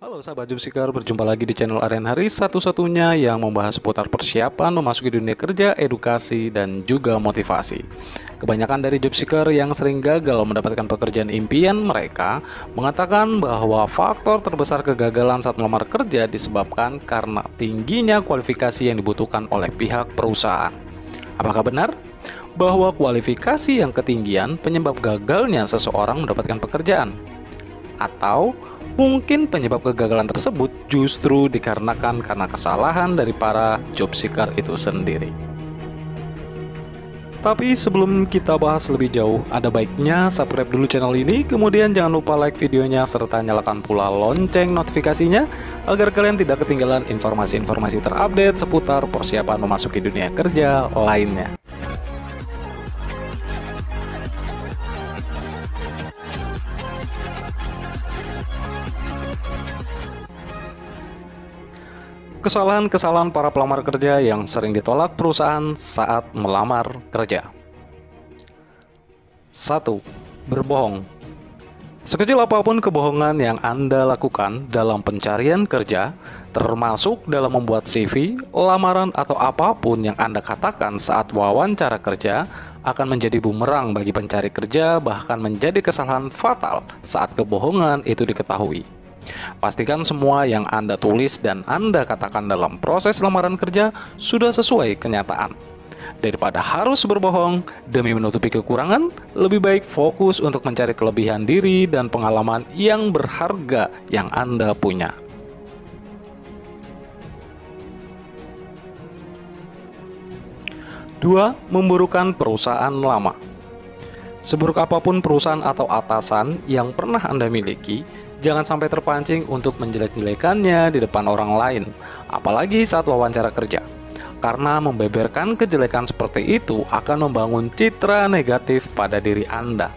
Halo sahabat Jobseeker, berjumpa lagi di channel Aryan Haris, satu-satunya yang membahas seputar persiapan memasuki dunia kerja, edukasi, dan juga motivasi. Kebanyakan dari Jobseeker yang sering gagal mendapatkan pekerjaan impian mereka mengatakan bahwa faktor terbesar kegagalan saat melamar kerja disebabkan karena tingginya kualifikasi yang dibutuhkan oleh pihak perusahaan. Apakah benar bahwa kualifikasi yang ketinggian penyebab gagalnya seseorang mendapatkan pekerjaan? Atau mungkin penyebab kegagalan tersebut justru dikarenakan karena kesalahan dari para job seeker itu sendiri. Tapi sebelum kita bahas lebih jauh, ada baiknya subscribe dulu channel ini, kemudian jangan lupa like videonya serta nyalakan pula lonceng notifikasinya agar kalian tidak ketinggalan informasi-informasi terupdate seputar persiapan memasuki dunia kerja lainnya. Kesalahan-kesalahan para pelamar kerja yang sering ditolak perusahaan saat melamar kerja. 1. Berbohong. Sekecil apapun kebohongan yang Anda lakukan dalam pencarian kerja, termasuk dalam membuat CV, lamaran, atau apapun yang Anda katakan saat wawancara kerja, akan menjadi bumerang bagi pencari kerja, bahkan menjadi kesalahan fatal saat kebohongan itu diketahui. Pastikan semua yang Anda tulis dan Anda katakan dalam proses lamaran kerja sudah sesuai kenyataan. Daripada harus berbohong demi menutupi kekurangan, lebih baik fokus untuk mencari kelebihan diri dan pengalaman yang berharga yang Anda punya. 2. Memburukan perusahaan lama. Seburuk apapun perusahaan atau atasan yang pernah Anda miliki, jangan sampai terpancing untuk menjelek-jelekannya di depan orang lain, apalagi saat wawancara kerja. Karena membeberkan kejelekan seperti itu akan membangun citra negatif pada diri Anda.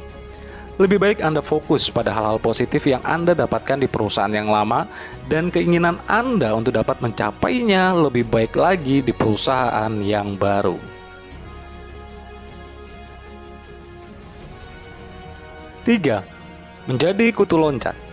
Lebih baik Anda fokus pada hal-hal positif yang Anda dapatkan di perusahaan yang lama dan keinginan Anda untuk dapat mencapainya lebih baik lagi di perusahaan yang baru. 3. Menjadi kutu loncat.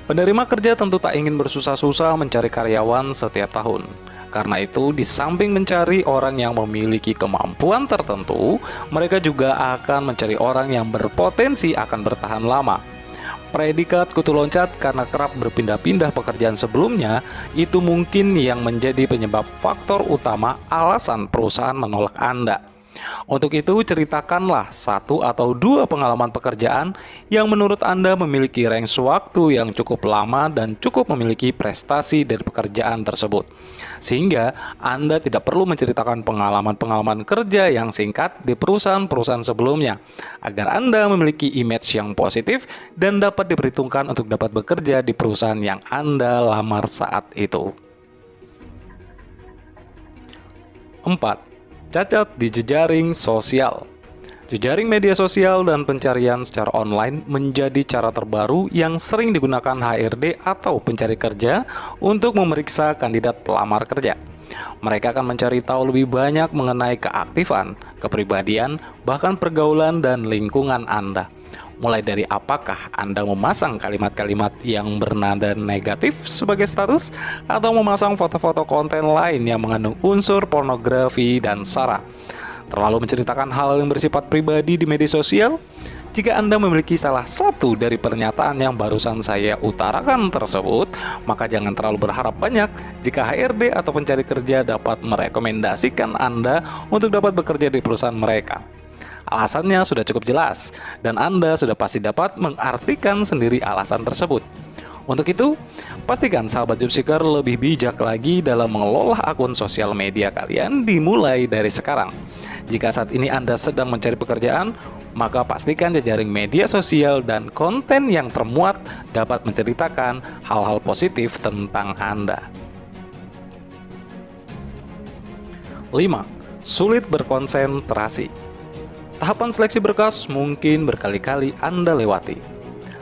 Penerima kerja tentu tak ingin bersusah-susah mencari karyawan setiap tahun. Karena itu, di samping mencari orang yang memiliki kemampuan tertentu, mereka juga akan mencari orang yang berpotensi akan bertahan lama. Predikat kutu loncat karena kerap berpindah-pindah pekerjaan sebelumnya, itu mungkin yang menjadi penyebab faktor utama alasan perusahaan menolak Anda. Untuk itu, ceritakanlah 1 atau 2 pengalaman pekerjaan yang menurut Anda memiliki range waktu yang cukup lama dan cukup memiliki prestasi dari pekerjaan tersebut. Sehingga Anda tidak perlu menceritakan pengalaman-pengalaman kerja yang singkat di perusahaan-perusahaan sebelumnya, agar Anda memiliki image yang positif dan dapat diperhitungkan untuk dapat bekerja di perusahaan yang Anda lamar saat itu. 4. Cacat di jejaring sosial. Jejaring media sosial dan pencarian secara online menjadi cara terbaru yang sering digunakan HRD atau pencari kerja untuk memeriksa kandidat pelamar kerja. Mereka akan mencari tahu lebih banyak mengenai keaktifan, kepribadian, bahkan pergaulan dan lingkungan Anda. Mulai dari apakah Anda memasang kalimat-kalimat yang bernada negatif sebagai status, atau memasang foto-foto konten lain yang mengandung unsur pornografi dan sara. Terlalu menceritakan hal yang bersifat pribadi di media sosial? Jika Anda memiliki salah satu dari pernyataan yang barusan saya utarakan tersebut, maka jangan terlalu berharap banyak jika HRD atau pencari kerja dapat merekomendasikan Anda untuk dapat bekerja di perusahaan mereka. Alasannya sudah cukup jelas, dan Anda sudah pasti dapat mengartikan sendiri alasan tersebut. Untuk itu, pastikan sahabat Jobseeker lebih bijak lagi dalam mengelola akun sosial media kalian dimulai dari sekarang. Jika saat ini Anda sedang mencari pekerjaan, maka pastikan jejaring media sosial dan konten yang termuat dapat menceritakan hal-hal positif tentang Anda. 5. Sulit berkonsentrasi. Tahapan seleksi berkas mungkin berkali-kali Anda lewati.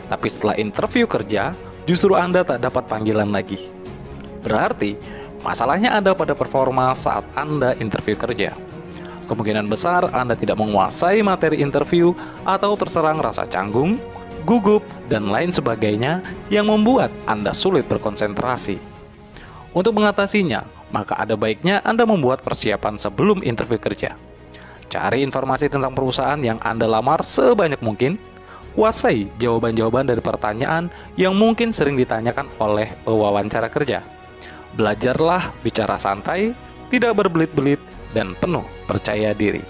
Tapi setelah interview kerja, justru Anda tak dapat panggilan lagi. Berarti, masalahnya ada pada performa saat Anda interview kerja. Kemungkinan besar Anda tidak menguasai materi interview atau terserang rasa canggung, gugup, dan lain sebagainya yang membuat Anda sulit berkonsentrasi. Untuk mengatasinya, maka ada baiknya Anda membuat persiapan sebelum interview kerja. Cari informasi tentang perusahaan yang Anda lamar sebanyak mungkin. Kuasai jawaban-jawaban dari pertanyaan yang mungkin sering ditanyakan oleh pewawancara kerja. Belajarlah bicara santai, tidak berbelit-belit, dan penuh percaya diri.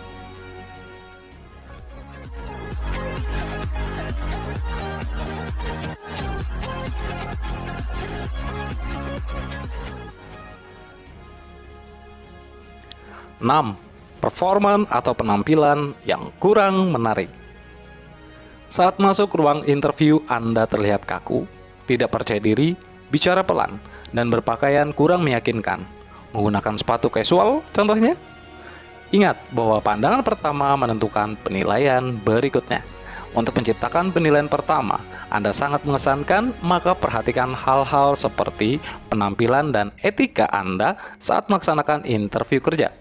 Enam, performan atau penampilan yang kurang menarik. Saat masuk ruang interview, Anda terlihat kaku, tidak percaya diri, bicara pelan, dan berpakaian kurang meyakinkan. Menggunakan sepatu casual, contohnya. Ingat bahwa pandangan pertama menentukan penilaian berikutnya. Untuk menciptakan penilaian pertama, Anda sangat mengesankan, maka perhatikan hal-hal seperti penampilan dan etika Anda saat melaksanakan interview kerja.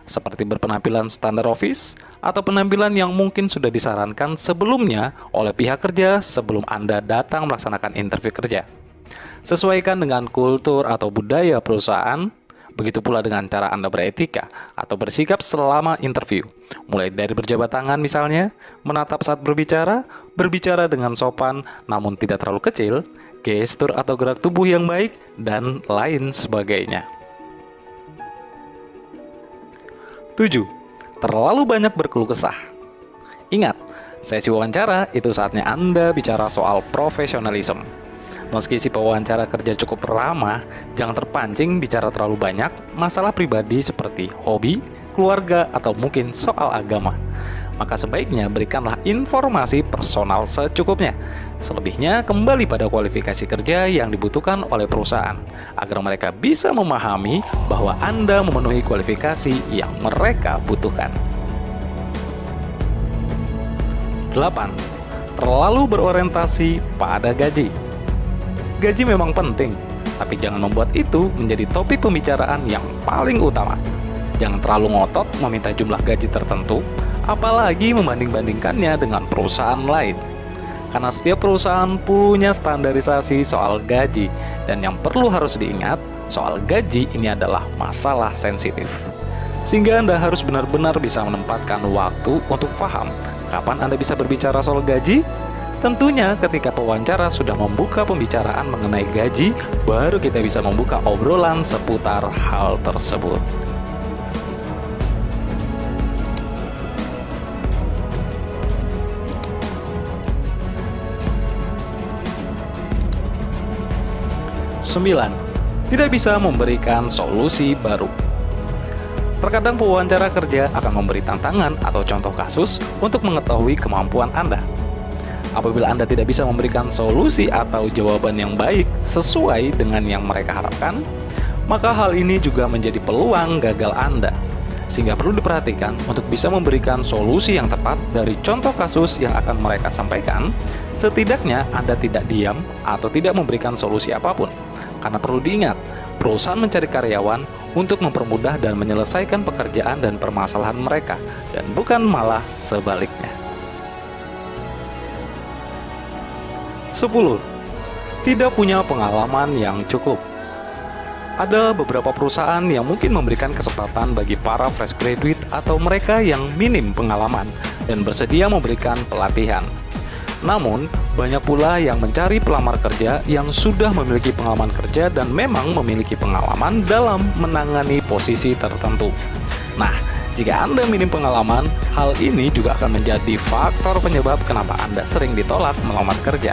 Seperti berpenampilan standar office atau penampilan yang mungkin sudah disarankan sebelumnya oleh pihak kerja sebelum Anda datang melaksanakan interview kerja. Sesuaikan dengan kultur atau budaya perusahaan, begitu pula dengan cara Anda beretika atau bersikap selama interview. Mulai dari berjabat tangan misalnya, menatap saat berbicara dengan sopan namun tidak terlalu kecil, gestur atau gerak tubuh yang baik, dan lain sebagainya. 7. Terlalu banyak berkeluh kesah. Ingat, sesi wawancara itu saatnya Anda bicara soal profesionalisme. Meski si pewawancara kerja cukup ramah, jangan terpancing bicara terlalu banyak masalah pribadi seperti hobi, keluarga, atau mungkin soal agama. Maka sebaiknya berikanlah informasi personal secukupnya. Selebihnya kembali pada kualifikasi kerja yang dibutuhkan oleh perusahaan, agar mereka bisa memahami bahwa Anda memenuhi kualifikasi yang mereka butuhkan. 8. Terlalu berorientasi pada gaji. Gaji memang penting, tapi jangan membuat itu menjadi topik pembicaraan yang paling utama. Jangan terlalu ngotot meminta jumlah gaji tertentu, apalagi membanding-bandingkannya dengan perusahaan lain. Karena setiap perusahaan punya standarisasi soal gaji, dan yang perlu harus diingat, soal gaji ini adalah masalah sensitif. Sehingga Anda harus benar-benar bisa menempatkan waktu untuk paham kapan Anda bisa berbicara soal gaji. Tentunya ketika pewawancara sudah membuka pembicaraan mengenai gaji, baru kita bisa membuka obrolan seputar hal tersebut. Sembilan, tidak bisa memberikan solusi baru. Terkadang pewawancara kerja akan memberi tantangan atau contoh kasus untuk mengetahui kemampuan Anda. Apabila Anda tidak bisa memberikan solusi atau jawaban yang baik sesuai dengan yang mereka harapkan, maka hal ini juga menjadi peluang gagal Anda. Sehingga perlu diperhatikan untuk bisa memberikan solusi yang tepat dari contoh kasus yang akan mereka sampaikan. Setidaknya Anda tidak diam atau tidak memberikan solusi apapun. Karena perlu diingat, perusahaan mencari karyawan untuk mempermudah dan menyelesaikan pekerjaan dan permasalahan mereka, dan bukan malah sebaliknya. 10. Tidak punya pengalaman yang cukup. Ada beberapa perusahaan yang mungkin memberikan kesempatan bagi para fresh graduate atau mereka yang minim pengalaman dan bersedia memberikan pelatihan. Namun, banyak pula yang mencari pelamar kerja yang sudah memiliki pengalaman kerja dan memang memiliki pengalaman dalam menangani posisi tertentu. Nah, jika Anda minim pengalaman, hal ini juga akan menjadi faktor penyebab kenapa Anda sering ditolak melamar kerja.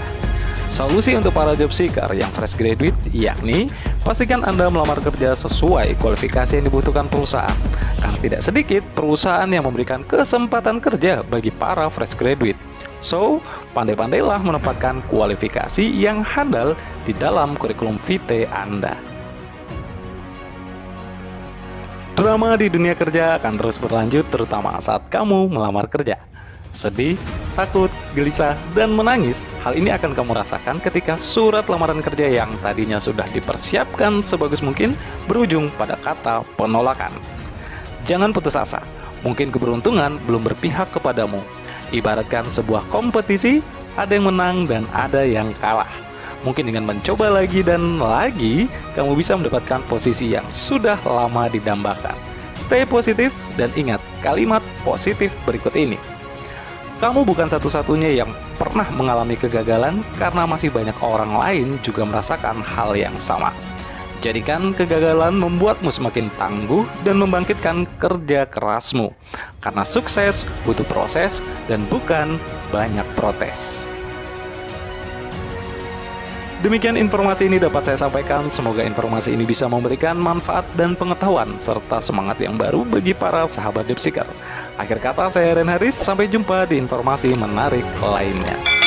Solusi untuk para job seeker yang fresh graduate yakni pastikan Anda melamar kerja sesuai kualifikasi yang dibutuhkan perusahaan. Karena tidak sedikit perusahaan yang memberikan kesempatan kerja bagi para fresh graduate. So, pandai-pandailah menempatkan kualifikasi yang handal di dalam kurikulum vitae Anda. Drama di dunia kerja akan terus berlanjut terutama saat kamu melamar kerja. Sedih, takut, gelisah, dan menangis, hal ini akan kamu rasakan ketika surat lamaran kerja yang tadinya sudah dipersiapkan sebagus mungkin berujung pada kata penolakan. Jangan putus asa, mungkin keberuntungan belum berpihak kepadamu. Ibaratkan sebuah kompetisi, Ada yang menang dan ada yang kalah. Mungkin dengan mencoba lagi dan lagi, kamu bisa mendapatkan posisi yang sudah lama didambakan. Stay positif dan ingat kalimat positif berikut ini. Kamu bukan satu-satunya yang pernah mengalami kegagalan karena masih banyak orang lain juga merasakan hal yang sama. Jadikan kegagalan membuatmu semakin tangguh dan membangkitkan kerja kerasmu. Karena sukses butuh proses dan bukan banyak protes. Demikian informasi ini dapat saya sampaikan. Semoga informasi ini bisa memberikan manfaat dan pengetahuan serta semangat yang baru bagi para sahabat job seeker. Akhir kata, saya Ren Haris. Sampai jumpa di informasi menarik lainnya.